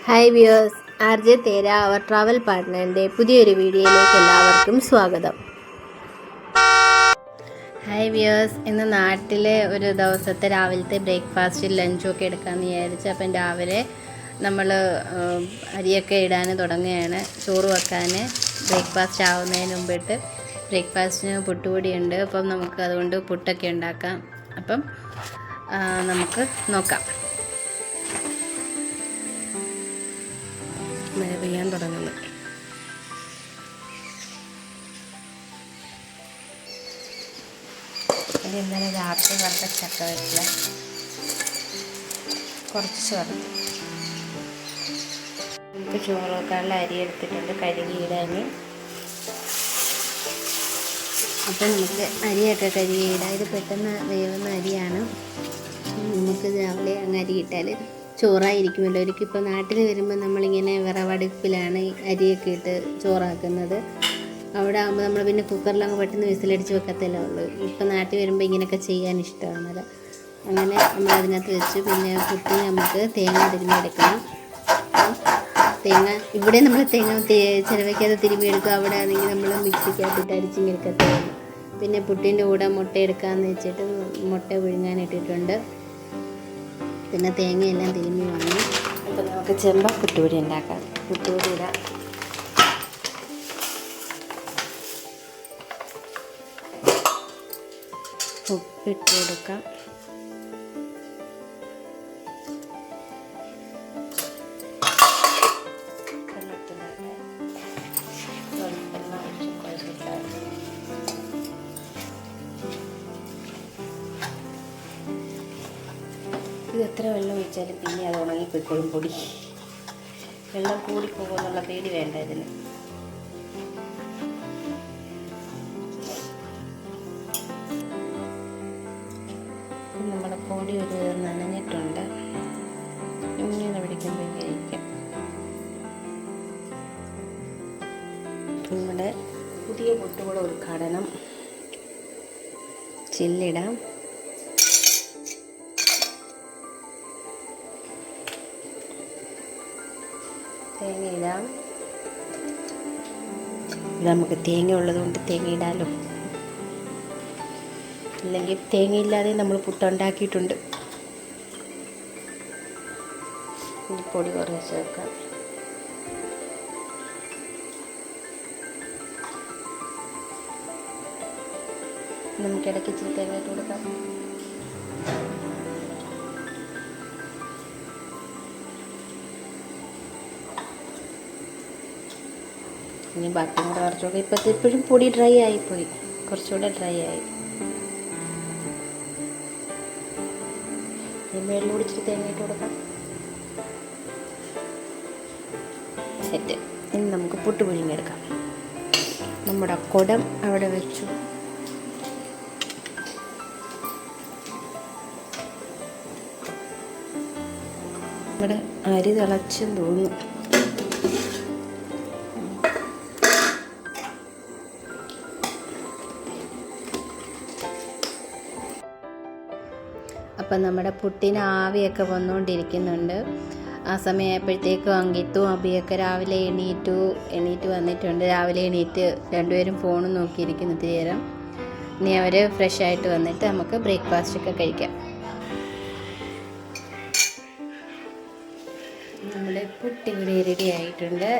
Hi viewers, R J തേര അവർ travel പാർട്ട്ണറിൻ്റെ പുതിയൊരു വീഡിയോയിലേക്ക് എല്ലാവർക്കും സ്വാഗതം. ഹായ് വ്യൂവേഴ്സ്, ഇന്ന് നാട്ടിലെ ഒരു ദിവസത്തെ രാവിലത്തെ ബ്രേക്ക്ഫാസ്റ്റ് ലഞ്ചും ഒക്കെ എടുക്കാമെന്ന് വിചാരിച്ചു. അപ്പം രാവിലെ നമ്മൾ അരിയൊക്കെ ഇടാൻ തുടങ്ങുകയാണ്. ചോറ് വെക്കാൻ ബ്രേക്ക്ഫാസ്റ്റ് ആവുന്നതിന് മുമ്പിട്ട് ബ്രേക്ക്ഫാസ്റ്റിന് പുട്ടുപൊടിയുണ്ട്. അപ്പം നമുക്ക് അതുകൊണ്ട് പുട്ടൊക്കെ ഉണ്ടാക്കാം. അപ്പം നമുക്ക് നോക്കാം. മഴ പെയ്യാൻ തുടങ്ങുന്നു. ഇന്നലെ രാത്രി വറുത്ത ചക്ക വെച്ചില്ല, കുറച്ച് വറുത്ത് നമുക്ക് ചോറ് വെക്കാനുള്ള അരി എടുത്തിട്ടുണ്ട്, കഴുകിയിടാൻ. അപ്പം നമുക്ക് അരിയൊക്കെ കഴുകിയിടാം. ഇത് പെട്ടെന്ന് വേവുന്ന അരിയാണ്. നമുക്ക് രാവിലെ അങ്ങ് അരിയിട്ടാൽ ചോറായിരിക്കുമല്ലോ. ഒരിക്കൽ ഇപ്പോൾ നാട്ടിൽ വരുമ്പോൾ നമ്മളിങ്ങനെ വിറവടുപ്പിലാണ് അരിയൊക്കെ ഇട്ട് ചോറാക്കുന്നത്. അവിടെ ആകുമ്പോൾ നമ്മൾ പിന്നെ കുക്കറിലങ്ങ് പെട്ടെന്ന് വിസിലടിച്ച് വെക്കത്തല്ലേ ഉള്ളൂ. ഇപ്പോൾ നാട്ടിൽ വരുമ്പോൾ ഇങ്ങനെയൊക്കെ ചെയ്യാൻ ഇഷ്ടമാണത്. അങ്ങനെ നമ്മൾ അതിനകത്ത് വെച്ച് പിന്നെ പുട്ടിന് നമുക്ക് തേങ്ങ തിരുമ്മിയെടുക്കണം. തേങ്ങ ഇവിടെ നമ്മൾ തേങ്ങ ചിലവയ്ക്കാതെ തിരുമ്മിയെടുക്കും. അവിടെ ആണെങ്കിൽ നമ്മൾ മിക്സിക്കകത്തിട്ട് അരിച്ചിങ്ങെടുക്കത്തേ. പിന്നെ പുട്ടിൻ്റെ കൂടെ മുട്ട എടുക്കാമെന്ന് വെച്ചിട്ട് മുട്ട പുഴുങ്ങാനിട്ടിട്ടുണ്ട്. പിന്നെ തേങ്ങയെല്ലാം തിരുമ്മി വന്നു. അപ്പോൾ നമുക്ക് ചെമ്പ പുട്ടുപൊടി ഉണ്ടാക്കാം. പുട്ടുപൊടി ഇടാം. ഉപ്പിട്ട് കൊടുക്കാം. ഇത് എത്ര വെള്ളം ഒഴിച്ചാലും പിന്നെ അത് ഉണങ്ങിപ്പോയിക്കോളും. പൊടി വെള്ളം കൂടിപ്പോകുമെന്നുള്ള പേടി വേണ്ട ഇതിന്. നമ്മുടെ പൊടി ഒരു നനഞ്ഞിട്ടുണ്ട്. ഇങ്ങനെ പിടിക്കുമ്പോഴേക്കും നമ്മുടെ പുതിയ പുട്ടുകൂടെ ഒരു കടനം ചില്ലിടാം. തേങ്ങ ഇടാം. ഇവിടെ നമുക്ക് തേങ്ങ ഉള്ളതുകൊണ്ട് തേങ്ങ ഇടാമല്ലോ. അല്ലെങ്കിൽ തേങ്ങയില്ലാതെ നമ്മൾ പുട്ടുണ്ടാക്കിയിട്ടുണ്ട്. ഇനി പൊടി കുറച്ച് വെക്കാം. നമുക്കിടയ്ക്ക് ഇച്ചിരി തേങ്ങ ഇട്ട് കൊടുക്കാം. ഇനി ബാക്കി കൂടെ കുറച്ചുകൂടെ ഇപ്പോഴും പൊടി ഡ്രൈ ആയിപ്പോയി, കുറച്ചുകൂടെ ഡ്രൈ ആയി. മേളിൽ കുടിച്ചിട്ട് തേങ്ങ ഇട്ട് കൊടുക്കാം. സെറ്റ്. ഇനി നമുക്ക് പുട്ട് പുഴുങ്ങിയെടുക്കാം. നമ്മുടെ കുടം അവിടെ വെച്ചു. ഇവിടെ അരി തിളച്ചും തോന്നുന്നു. അപ്പം നമ്മുടെ പുട്ടിന് ആവിയൊക്കെ വന്നുകൊണ്ടിരിക്കുന്നുണ്ട്. ആ സമയമായപ്പോഴത്തേക്കും അങ്കിത്തും അബിയൊക്കെ രാവിലെ എണീറ്റ് വന്നിട്ടുണ്ട്. രാവിലെ എണീറ്റ് രണ്ടുപേരും ഫോണും നോക്കിയിരിക്കുന്നു ഇത്തിരി നേരം. ഇനി അവർ ഫ്രഷായിട്ട് വന്നിട്ട് നമുക്ക് ബ്രേക്ക്ഫാസ്റ്റൊക്കെ കഴിക്കാം. നമ്മുടെ പുട്ടിവിടെ റെഡി ആയിട്ടുണ്ട്.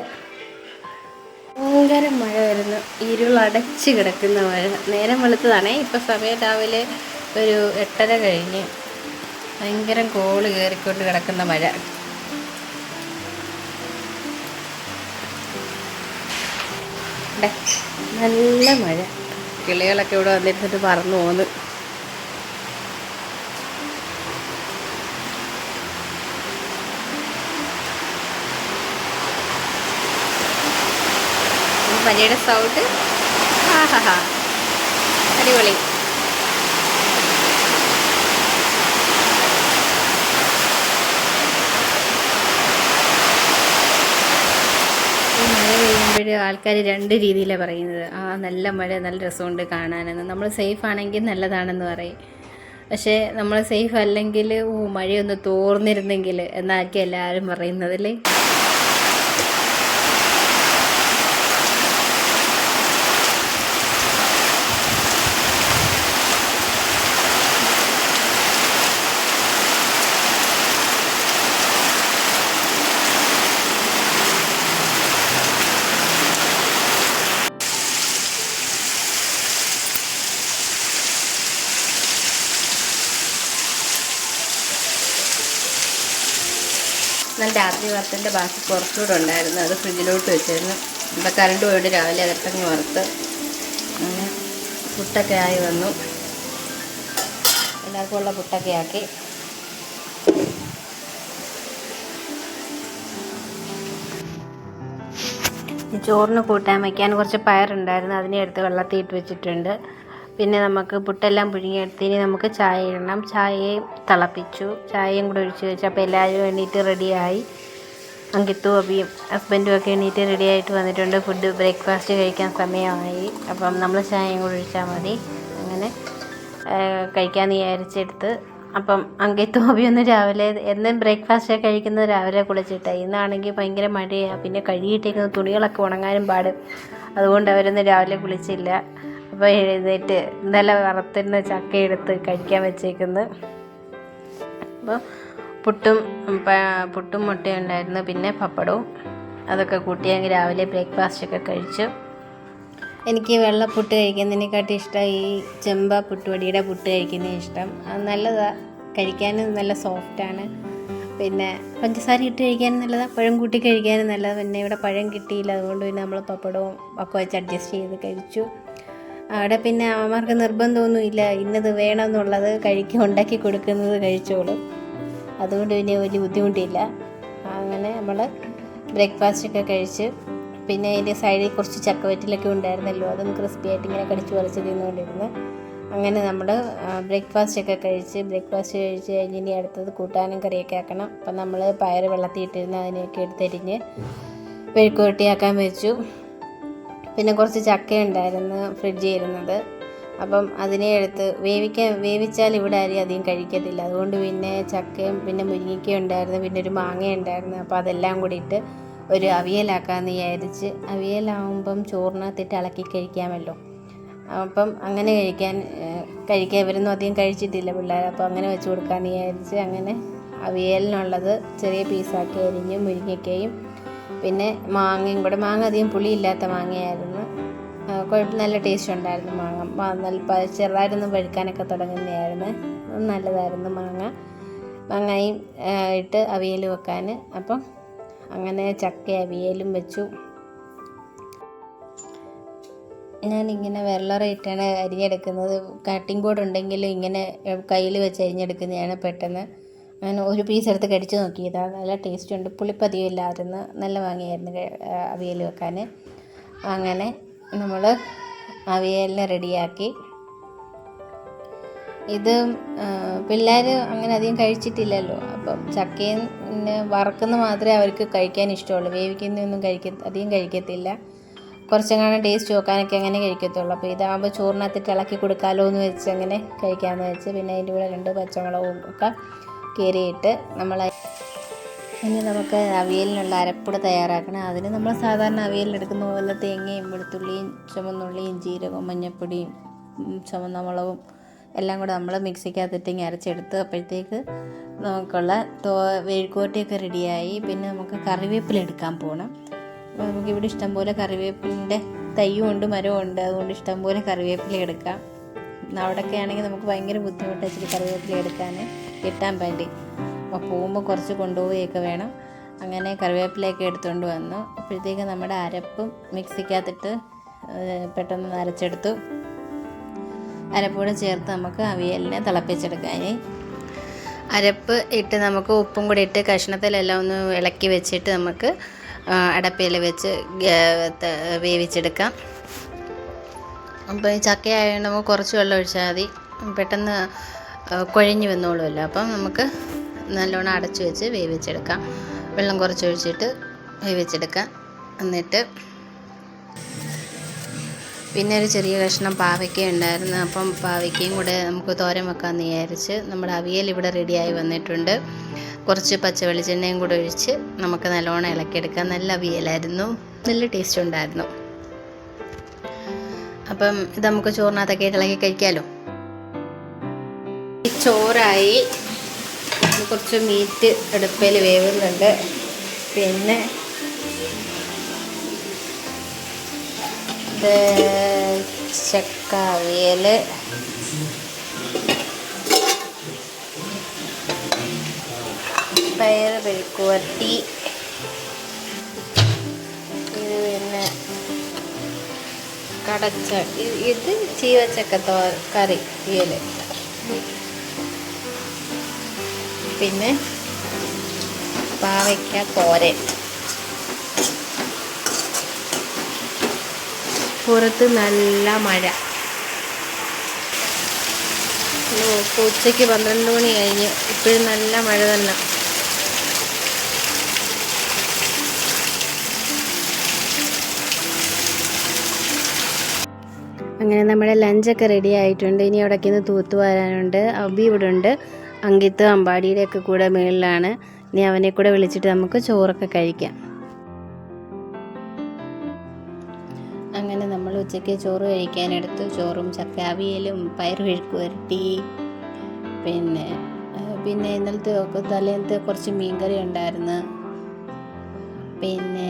ഭയങ്കര മഴ വരുന്നു. ഇരുളടച്ച് കിടക്കുന്ന മഴ. നേരം വെളുത്തതാണേ. ഇപ്പം സമയം രാവിലെ ഒരു 8:30 കഴിഞ്ഞ്. ഭയങ്കര കോള് കയറിക്കൊണ്ട് കിടക്കുന്ന മഴ. നല്ല മഴ. കിളികളൊക്കെ ഇവിടെ വന്നിരുന്നിട്ട് പറന്നു പോന്ന്. മഴയുടെ സൗണ്ട് അടിപൊളി. മഴ പെയ്യുമ്പോൾ ആൾക്കാർ രണ്ട് രീതിയിലാണ് പറയുന്നത്. നല്ല മഴ, നല്ല രസമുണ്ട് കാണാനെന്ന്. നമ്മൾ സേഫ് ആണെങ്കിൽ നല്ലതാണെന്ന് പറയും. പക്ഷേ നമ്മൾ സേഫ് അല്ലെങ്കിൽ മഴയൊന്ന് തോർന്നിരുന്നെങ്കിൽ എന്നായിരിക്കും എല്ലാവരും പറയുന്നതല്ലേ. എന്നാൽ രാത്രി വറുത്തതിൻ്റെ ബാക്കി കുറച്ചുകൂടെ ഉണ്ടായിരുന്നു, അത് ഫ്രിഡ്ജിലോട്ട് വെച്ചിരുന്നു. ഇപ്പോൾ കറണ്ട് പോയിട്ട് രാവിലെ അകത്തങ്ങ് വറുത്ത് അങ്ങനെ പുട്ടൊക്കെ ആയി വന്നു. എല്ലാവർക്കും ഉള്ള പുട്ടൊക്കെ ആക്കി. ചോറിന് കൂട്ടാൻ വയ്ക്കാൻ കുറച്ച് പയറുണ്ടായിരുന്നു, അതിനെ എടുത്ത് വെള്ളത്തിൽ ഇട്ട് വെച്ചിട്ടുണ്ട്. പിന്നെ നമുക്ക് പുട്ടെല്ലാം പുഴുങ്ങിയെടുത്തിന് നമുക്ക് ചായ ഇടണം. ചായയും തിളപ്പിച്ചു, ചായയും കൂടെ ഒഴിച്ച് വെച്ചു. അപ്പോൾ എല്ലാവരും എണീറ്റ് റെഡിയായി. അങ്കിത്തും അബിയും ഹസ്ബൻഡും ഒക്കെ എണീറ്റ് റെഡിയായിട്ട് വന്നിട്ടുണ്ട്. ഫുഡ് ബ്രേക്ക്ഫാസ്റ്റ് കഴിക്കാൻ സമയമായി. അപ്പം നമ്മൾ ചായയും കൂടെ ഒഴിച്ചാൽ മതി. അങ്ങനെ കഴിക്കാമെന്ന് വിചാരിച്ചെടുത്ത്. അപ്പം അങ്കിത്തും അബിയൊന്നും രാവിലെ എന്നും ബ്രേക്ക്ഫാസ്റ്റ് കഴിക്കുന്നത് രാവിലെ കുളിച്ചിട്ടാണ്. ഇന്നാണെങ്കിൽ ഭയങ്കര മഴയാണ്, പിന്നെ കഴുകിയിട്ടേക്കുന്ന തുണികളൊക്കെ ഉണങ്ങാനും പാട്. അതുകൊണ്ട് അവരൊന്നും രാവിലെ കുളിച്ചില്ല. അപ്പോൾ എഴുന്നേറ്റ് ഇന്നലെ വറുത്തിരുന്ന ചക്ക എടുത്ത് കഴിക്കാൻ വെച്ചേക്കുന്നത്. അപ്പോൾ പുട്ടും മുട്ടയും ഉണ്ടായിരുന്നു, പിന്നെ പപ്പടവും. അതൊക്കെ കൂട്ടിയെങ്കിൽ രാവിലെ ബ്രേക്ക്ഫാസ്റ്റൊക്കെ കഴിച്ചു. എനിക്ക് വെള്ളപ്പുട്ട് കഴിക്കുന്നതിനെക്കാട്ടും ഇഷ്ടം ഈ ചെമ്പ പുട്ടുപൊടിയുടെ പുട്ട് കഴിക്കുന്നതിന് ഇഷ്ടം. അത് നല്ലതാണ്, കഴിക്കാനും നല്ല സോഫ്റ്റാണ്. പിന്നെ പഞ്ചസാര ഇട്ട് കഴിക്കാനും നല്ലതാണ്, പഴം കൂട്ടി കഴിക്കാനും നല്ലതാണ്. പിന്നെ ഇവിടെ പഴം കിട്ടിയില്ല, അതുകൊണ്ട് പിന്നെ നമ്മൾ പപ്പടവും ഒക്കെ വെച്ച് അഡ്ജസ്റ്റ് ചെയ്ത് കഴിച്ചു. അവിടെ പിന്നെ അവന്മാർക്ക് നിർബന്ധമൊന്നുമില്ല ഇന്നത് വേണമെന്നുള്ളത് ഉണ്ടാക്കി കൊടുക്കുന്നത് കഴിച്ചോളും. അതുകൊണ്ട് പിന്നെ വലിയ ബുദ്ധിമുട്ടില്ല. അങ്ങനെ നമ്മൾ ബ്രേക്ക്ഫാസ്റ്റൊക്കെ കഴിച്ച് പിന്നെ അതിൻ്റെ സൈഡിൽ കുറച്ച് ചക്കവറ്റിലൊക്കെ ഉണ്ടായിരുന്നല്ലോ, അതും ക്രിസ്പി ആയിട്ട് ഇങ്ങനെ കടിച്ച് പറിച്ച് തിന്നുകൊണ്ടിരുന്നു. അങ്ങനെ നമ്മൾ ബ്രേക്ക്ഫാസ്റ്റ് കഴിച്ച് കഴിഞ്ഞ് ഇനി അടുത്തത് കൂട്ടാനും കറിയൊക്കെ ആക്കണം. അപ്പം നമ്മൾ പയർ വെള്ളത്തിൽ ഇട്ടിരുന്ന് അതിനെയൊക്കെ എടുത്തരിഞ്ഞ് മെഴുക്കുവരട്ടിയാക്കാൻ വെച്ചു. പിന്നെ കുറച്ച് ചക്ക ഉണ്ടായിരുന്നു ഫ്രിഡ്ജിൽ ഇരുന്നത്. അപ്പം അതിനെ എടുത്ത് വേവിച്ചാൽ ഇവിടെ ആരും അധികം കഴിക്കത്തില്ല. അതുകൊണ്ട് പിന്നെ ചക്കയും പിന്നെ മുരിങ്ങയ്ക്കയും ഉണ്ടായിരുന്നു, പിന്നെ ഒരു മാങ്ങ ഉണ്ടായിരുന്നു. അപ്പോൾ അതെല്ലാം കൂടി ഇട്ട് ഒരു അവിയലാക്കാമെന്ന് വിചാരിച്ച്. അവിയലാവുമ്പം ചോറിനകത്തിട്ട് ഇളക്കി കഴിക്കാമല്ലോ. അപ്പം അങ്ങനെ കഴിക്കാൻ ഇവരൊന്നും അധികം കഴിച്ചിട്ടില്ല പിള്ളേർ. അപ്പോൾ അങ്ങനെ വെച്ച് കൊടുക്കാമെന്ന് വിചാരിച്ച് അങ്ങനെ അവിയലിനുള്ളത് ചെറിയ പീസാക്കി അരിഞ്ഞ് മുരിങ്ങയ്ക്കയും പിന്നെ മാങ്ങയും കൂടെ. മാങ്ങ അധികം പുളിയില്ലാത്ത മാങ്ങയായിരുന്നു, നല്ല ടേസ്റ്റ് ഉണ്ടായിരുന്നു മാങ്ങ. നല്ല ചെറുതായിട്ടൊന്ന് പഴുക്കാനൊക്കെ തുടങ്ങുന്നതായിരുന്നു, നല്ലതായിരുന്നു മാങ്ങയും ഇട്ട് അവിയൽ വെക്കാൻ. അപ്പം അങ്ങനെ ചക്ക അവിയലും വെച്ചു. ഞാനിങ്ങനെ വെള്ളറയിട്ടാണ് അരിഞ്ഞെടുക്കുന്നത്. കട്ടിംഗ് ബോർഡ് ഉണ്ടെങ്കിലും ഇങ്ങനെ കയ്യിൽ വെച്ച് അരിഞ്ഞെടുക്കുന്നതാണ് പെട്ടെന്ന്. ഞാൻ ഒരു പീസ് എടുത്ത് കടിച്ച് നോക്കിയതാണ്, നല്ല ടേസ്റ്റ് ഉണ്ട്. പുളിപ്പതിയും ഇല്ലായിരുന്നു, നല്ല മാങ്ങയായിരുന്നു അവിയൽ വെക്കാൻ. അങ്ങനെ നമ്മൾ അവിയലിനെ റെഡിയാക്കി. ഇത് പിള്ളേർ അങ്ങനെ അധികം കഴിച്ചിട്ടില്ലല്ലോ. അപ്പം ചക്കയും വറക്കുന്ന മാത്രമേ അവർക്ക് കഴിക്കാൻ ഇഷ്ടമുള്ളൂ, വേവിക്കുന്നതൊന്നും അധികം കഴിക്കത്തില്ല. കുറച്ചെങ്ങനെ ടേസ്റ്റ് നോക്കാനൊക്കെ അങ്ങനെ കഴിക്കത്തുള്ളൂ. അപ്പോൾ ഇതാകുമ്പോൾ ചോറിനകത്തിട്ട് ഇളക്കി കൊടുക്കാമല്ലോ എന്ന് വെച്ച് അങ്ങനെ കഴിക്കാമെന്ന് വെച്ച്. പിന്നെ അതിൻ്റെ കൂടെ 2 പച്ചമുളകും ഒക്കെ കീറിയിട്ട് ഇനി നമുക്ക് അവിയലിനുള്ള അരപ്പൊടി തയ്യാറാക്കണം. അതിന് നമ്മൾ സാധാരണ അവിയലിനെടുക്കുന്ന പോലെ തേങ്ങയും വെളുത്തുള്ളിയും ചുവന്നുള്ളിയും ജീരകവും മഞ്ഞൾപ്പൊടിയും ചുവന്ന മുളകും എല്ലാം കൂടെ നമ്മൾ മിക്സിക്കകത്തിട്ട് അരച്ചെടുത്ത് അപ്പോഴത്തേക്ക് നമുക്കുള്ള മെഴുക്കുവരട്ടിയൊക്കെ റെഡിയായി. പിന്നെ നമുക്ക് കറിവേപ്പില എടുക്കാൻ പോകണം. അപ്പോൾ നമുക്കിവിടെ ഇഷ്ടംപോലെ കറിവേപ്പിലിൻ്റെ തൈയും ഉണ്ട് മരവും ഉണ്ട്, അതുകൊണ്ട് ഇഷ്ടംപോലെ കറിവേപ്പില എടുക്കാം. അവിടെയൊക്കെ ആണെങ്കിൽ നമുക്ക് ഭയങ്കര ബുദ്ധിമുട്ടാണ് ഇച്ചിരി കറിവേപ്പില കിട്ടാൻ വേണ്ടി. അപ്പോൾ പോകുമ്പോൾ കുറച്ച് കൊണ്ടുപോവുകയൊക്കെ വേണം. അങ്ങനെ കറിവേപ്പിലയൊക്കെ എടുത്തുകൊണ്ട് വന്നു. അപ്പോഴത്തേക്ക് നമ്മുടെ അരപ്പും മിക്സിക്കകത്തിട്ട് പെട്ടെന്ന് അരച്ചെടുത്തു. അരപ്പൂടെ ചേർത്ത് നമുക്ക് അവിയലിനെ തിളപ്പിച്ചെടുക്കാൻ. അരപ്പ് ഇട്ട് നമുക്ക് ഉപ്പും കൂടി ഇട്ട് കഷ്ണത്തിലെല്ലാം ഒന്ന് ഇളക്കി വെച്ചിട്ട് നമുക്ക് അടപ്പയിൽ വെച്ച് വേവിച്ചെടുക്കാം. അപ്പോൾ ഈ ചക്ക ആയതുകൊണ്ട് നമുക്ക് കുറച്ച് വെള്ളം ഒഴിച്ചാൽ മതി, പെട്ടെന്ന് കുഴഞ്ഞു വന്നോളുമല്ലോ. അപ്പം നമുക്ക് നല്ലോണം അടച്ചു വെച്ച് വേവിച്ചെടുക്കാം. വെള്ളം കുറച്ച് ഒഴിച്ചിട്ട് വേവിച്ചെടുക്കാം. എന്നിട്ട് പിന്നെ ഒരു ചെറിയ കഷ്ണം പാവയ്ക്ക ഉണ്ടായിരുന്നു. അപ്പം പാവയ്ക്കയും കൂടെ നമുക്ക് തോരൻ വെക്കാമെന്ന് വിചാരിച്ച്. നമ്മുടെ അവിയൽ ഇവിടെ റെഡിയായി വന്നിട്ടുണ്ട്. കുറച്ച് പച്ച വെളിച്ചെണ്ണയും കൂടെ ഒഴിച്ച് നമുക്ക് നല്ലോണം ഇളക്കിയെടുക്കാം. നല്ല അവിയലായിരുന്നു, നല്ല ടേസ്റ്റ് ഉണ്ടായിരുന്നു. അപ്പം ഇത് നമുക്ക് ചോറിനകത്തൊക്കെ ഇളക്കി കഴിക്കാമല്ലോ. ചോറായി, കുറച്ച് മീറ്റ് അടുപ്പിൽ വേവുന്നുണ്ട്. പിന്നെ ഇത് ചക്ക അവിയൽ, പയർ മെഴുക്കുവരട്ടി, ഇത് പിന്നെ ഇത് ചീവച്ചക്ക കറി അവിയൽ, പിന്നെ പാവയ്ക്ക തോരൻ. പുറത്ത് നല്ല മഴ. ഉച്ചയ്ക്ക് 12 മണി കഴിഞ്ഞ് ഇപ്പോഴും നല്ല മഴ തന്നെ. അങ്ങനെ നമ്മുടെ ലഞ്ചൊക്കെ റെഡി ആയിട്ടുണ്ട്. ഇനി അവിടേക്ക് നിന്ന് തൂത്ത് വരാനുണ്ട്. അബി ഇവിടെ ഉണ്ട്, അങ്കിത്ത് അമ്പാടിയുടെയൊക്കെ കൂടെ മേളിലാണ്. ഇനി അവനെ കൂടെ വിളിച്ചിട്ട് നമുക്ക് ചോറൊക്കെ കഴിക്കാം. അങ്ങനെ നമ്മൾ ഉച്ചയ്ക്ക് ചോറ് കഴിക്കാനെടുത്തു. ചോറും ചക്ക അവിയലും പയർ മെഴുക്ക് പുരട്ടി, പിന്നെ തലേന്നത്തെ കുറച്ച് മീൻകറി ഉണ്ടായിരുന്നു. പിന്നെ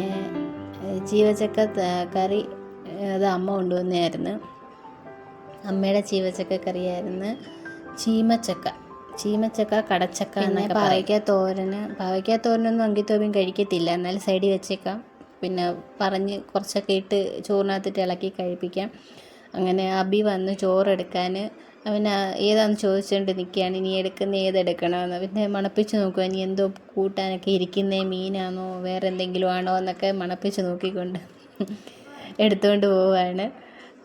ചീവച്ചക്ക കറി അത് അമ്മ കൊണ്ടുവന്നായിരുന്നു. അമ്മയുടെ ചീവച്ചക്ക കറിയായിരുന്നു. ചീമച്ചക്ക കടച്ചക്ക എന്നൊക്കെ. പാവയ്ക്ക തോരനൊന്നും അങ്കിത്തോബിയും കഴിക്കത്തില്ല, എന്നാലും സൈഡിൽ വെച്ചേക്കാം. പിന്നെ പറഞ്ഞ് കുറച്ചൊക്കെ ഇട്ട് ചോറിനകത്തിട്ട് ഇളക്കി കഴിപ്പിക്കാം. അങ്ങനെ അബി വന്ന് ചോറെടുക്കാൻ അവൻ ഏതാണെന്ന് ചോദിച്ചുകൊണ്ട് നിൽക്കുകയാണ്. ഇനി ഏതെടുക്കണമെന്ന്. പിന്നെ മണപ്പിച്ച് നോക്കുക, ഇനി എന്തോ കൂട്ടാനൊക്കെ ഇരിക്കുന്നത്, മീനാണോ വേറെ എന്തെങ്കിലും ആണോ എന്നൊക്കെ മണപ്പിച്ച് നോക്കിക്കൊണ്ട് എടുത്തുകൊണ്ട് പോവുകയാണ്.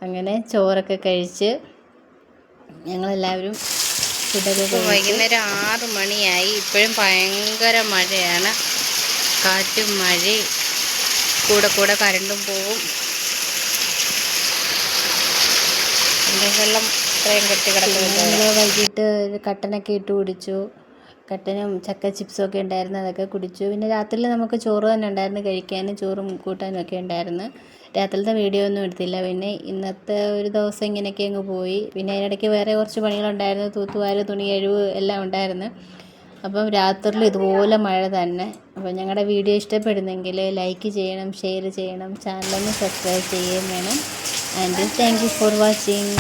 അങ്ങനെ ചോറൊക്കെ കഴിച്ച് ഞങ്ങളെല്ലാവരും ഫുഡൊക്കെ. വൈകുന്നേരം 6 മണിയായി. ഇപ്പോഴും ഭയങ്കര മഴയാണ്, കാറ്റും മഴയും, കൂടെ കരണ്ടും പോവും. വെള്ളം ഇത്രയും കെട്ടി കിടക്കുന്നു. ഞങ്ങൾ വൈകിട്ട് കട്ടനൊക്കെ ഇട്ട് കുടിച്ചു. കട്ടനും ചക്ക ചിപ്സും ഒക്കെ ഉണ്ടായിരുന്നു, അതൊക്കെ കുടിച്ചു. പിന്നെ രാത്രിയിൽ നമുക്ക് ചോറ് തന്നെ ഉണ്ടായിരുന്നു കഴിക്കാൻ, ചോറും കൂട്ടാനും ഒക്കെ ഉണ്ടായിരുന്നു. രാത്രിയിലത്തെ വീഡിയോ ഒന്നും എടുത്തില്ല. പിന്നെ ഇന്നത്തെ ഒരു ദിവസം ഇങ്ങനെയൊക്കെ അങ്ങ് പോയി. പിന്നെ അതിനിടയ്ക്ക് വേറെ കുറച്ച് പണികളുണ്ടായിരുന്നു, തൂത്തുവാര്, തുണി കഴിവ് എല്ലാം ഉണ്ടായിരുന്നു. അപ്പം രാത്രിയിൽ ഇതുപോലെ മഴ തന്നെ. അപ്പം ഞങ്ങളുടെ വീഡിയോ ഇഷ്ടപ്പെടുന്നെങ്കിൽ ലൈക്ക് ചെയ്യണം, ഷെയർ ചെയ്യണം, ചാനലൊന്ന് സബ്സ്ക്രൈബ് ചെയ്യുകയും വേണം. And thank you for watching.